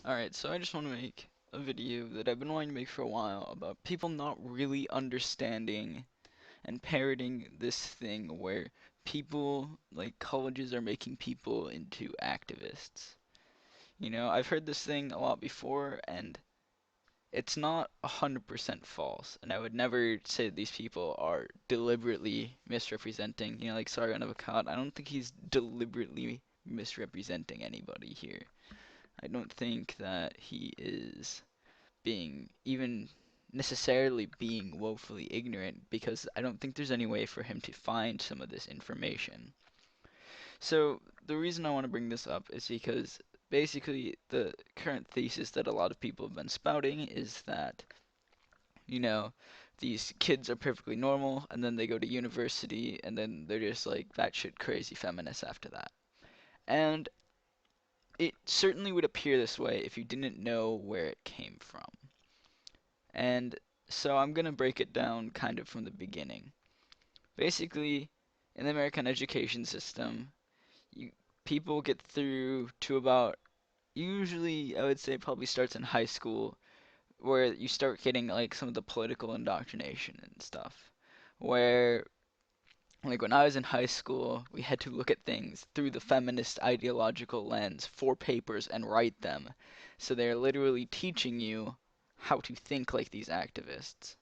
Alright, so I just want to make a video that I've been wanting to make for a while about people not really understanding and parroting this thing where people, like colleges, are making people into activists. I've heard this thing a lot before, and it's not 100% false, and I would never say that these people are deliberately misrepresenting, like Sorry on Avocado. I don't think he's deliberately misrepresenting anybody here. I don't think that he is being even necessarily being woefully ignorant because I don't think there's any way for him to find some of this information. So the reason I want to bring this up is because basically the current thesis that a lot of people have been spouting is that, you know, these kids are perfectly normal and then they go to university and then they're just like batshit crazy feminists after that. And it certainly would appear this way if you didn't know where it came from. And so I'm going to break it down kind of from the beginning. Basically, in the American education system, you people get through to about, usually I would say probably starts in high school, where you start getting like some of the political indoctrination and stuff. Where like when I was in high school, we had to look at things through the feminist ideological lens for papers and write them. So they're literally teaching you how to think like these activists.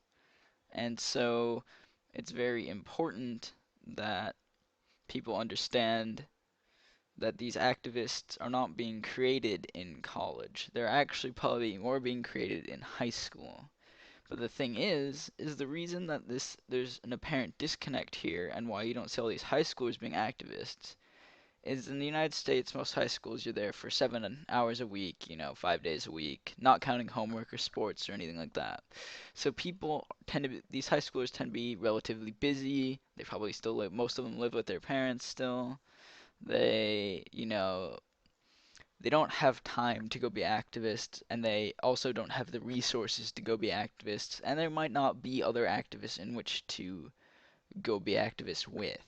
And so it's very important that people understand that these activists are not being created in college. They're actually probably more being created in high school. But the thing is the reason that there's an apparent disconnect here and why you don't see all these high schoolers being activists is in the United States, most high schools you're there for 7 hours a week, 5 days a week, not counting homework or sports or anything like that. So people tend to be, these high schoolers tend to be relatively busy. They probably still live, most of them live with their parents still. They don't have time to go be activists, and they also don't have the resources to go be activists, and there might not be other activists in which to go be activists with.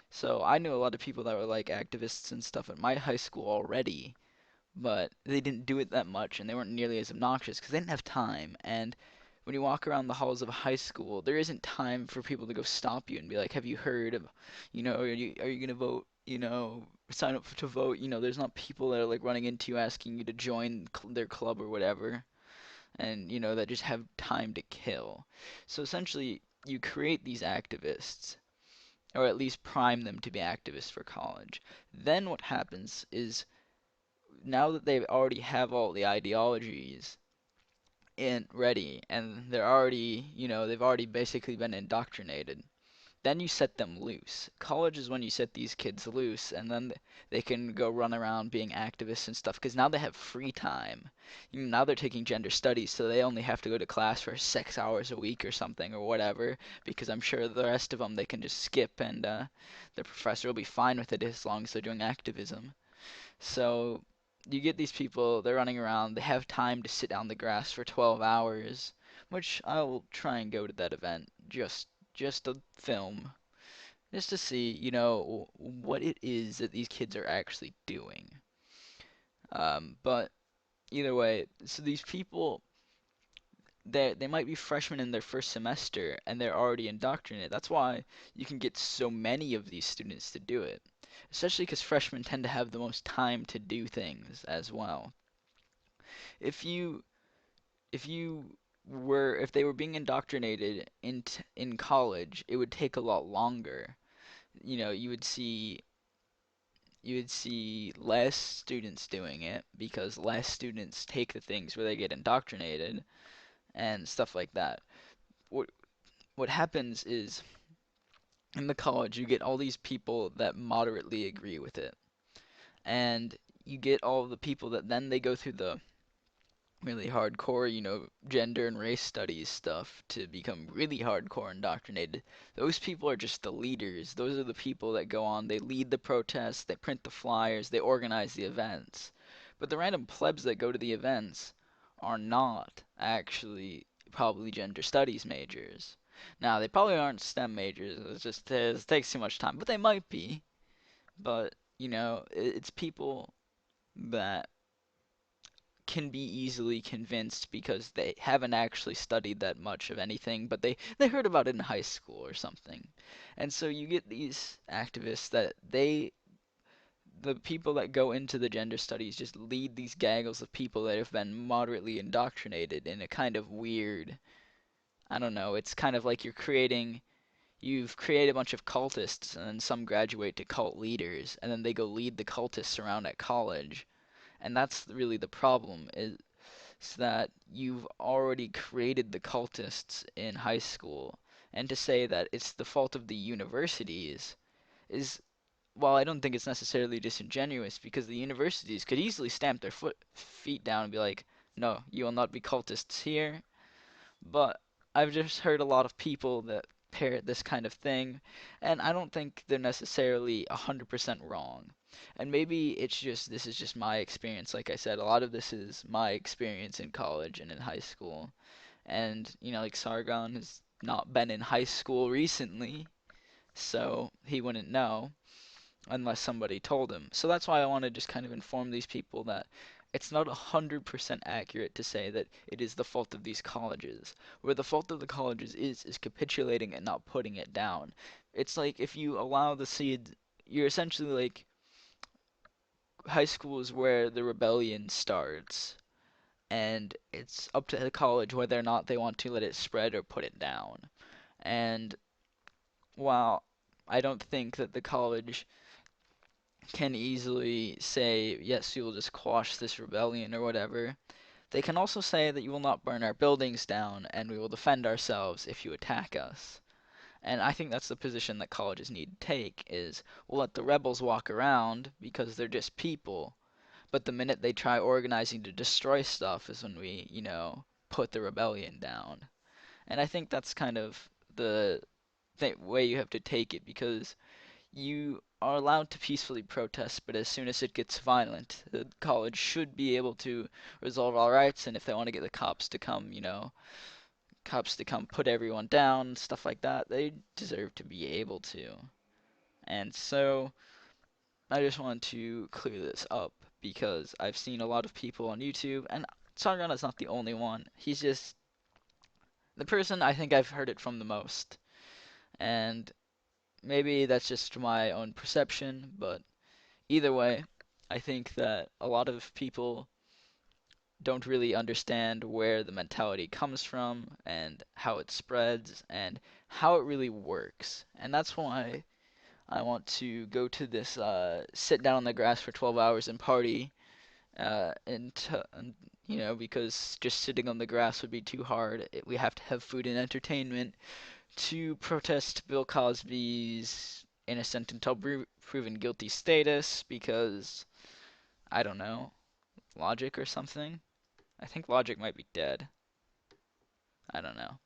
So I knew a lot of people that were like activists and stuff at my high school already, but they didn't do it that much and they weren't nearly as obnoxious because they didn't have time. And when you walk around the halls of a high school, there isn't time for people to go stop you and be like, "Have you heard of, are you gonna vote? Sign up to vote." There's not people that are like running into you asking you to join their club or whatever, and that just have time to kill. So essentially, you create these activists or at least prime them to be activists for college. Then what happens is now that they already have all the ideologies in ready and they've already basically been indoctrinated. Then you set them loose. College is when you set these kids loose and then they can go run around being activists and stuff because now they have free time. Now they're taking gender studies, so they only have to go to class for 6 hours a week or something or whatever because I'm sure the rest of them they can just skip and the professor will be fine with it as long as they're doing activism. So you get these people, they're running around, they have time to sit down the grass for 12 hours, which I will try and go to that event just to film, just to see, what it is that these kids are actually doing. But either way, so these people, they might be freshmen in their first semester and they're already indoctrinated. That's why you can get so many of these students to do it, especially because freshmen tend to have the most time to do things as well. If you if they were being indoctrinated in college, it would take a lot longer. You would see less students doing it because less students take the things where they get indoctrinated and stuff like that. What what happens is in the college you get all these people that moderately agree with it, and you get all the people that then they go through the really hardcore, gender and race studies stuff to become really hardcore indoctrinated. Those people are just the leaders. Those are the people that go on, they lead the protests, they print the flyers, they organize the events. But the random plebs that go to the events are not actually probably gender studies majors. Now, they probably aren't STEM majors. It takes too much time, but they might be. But, it's people that can be easily convinced because they haven't actually studied that much of anything, but they heard about it in high school or something. And so you get these activists that the people that go into the gender studies just lead these gaggles of people that have been moderately indoctrinated in a kind of weird, I don't know, it's kind of like you've created a bunch of cultists and then some graduate to cult leaders and then they go lead the cultists around at college. And that's really the problem is that you've already created the cultists in high school. And to say that it's the fault of the universities is, well, I don't think it's necessarily disingenuous because the universities could easily stamp their feet down and be like, no, you will not be cultists here. But I've just heard a lot of people that parrot this kind of thing, and I don't think they're necessarily 100% wrong. And maybe this is just my experience. Like I said, a lot of this is my experience in college and in high school. And, like Sargon has not been in high school recently, so he wouldn't know unless somebody told him. So that's why I want to just kind of inform these people that it's not 100% accurate to say that it is the fault of these colleges. Where the fault of the colleges is capitulating and not putting it down. It's like if you allow the seed, you're essentially like high school is where the rebellion starts, and it's up to the college whether or not they want to let it spread or put it down. And while I don't think that the college can easily say, yes, you will just quash this rebellion or whatever. They can also say that you will not burn our buildings down and we will defend ourselves if you attack us. And I think that's the position that colleges need to take is we'll let the rebels walk around because they're just people. But the minute they try organizing to destroy stuff is when we, put the rebellion down. And I think that's kind of the way you have to take it because you are allowed to peacefully protest, but as soon as it gets violent, the college should be able to resolve all rights, and if they want to get the cops to come, cops to come put everyone down, stuff like that, they deserve to be able to. And so I just want to clear this up because I've seen a lot of people on YouTube, and Sargon is not the only one. He's just the person I think I've heard it from the most. And maybe that's just my own perception, but either way, I think that a lot of people don't really understand where the mentality comes from and how it spreads and how it really works. And that's why I want to go to this sit down on the grass for 12 hours and party and because just sitting on the grass would be too hard. We have to have food and entertainment to protest Bill Cosby's innocent until proven guilty status because I don't know, Logic or something. I think Logic might be dead. I don't know.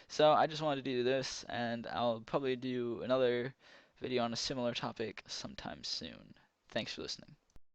So I just wanted to do this, and I'll probably do another video on a similar topic sometime soon. Thanks for listening.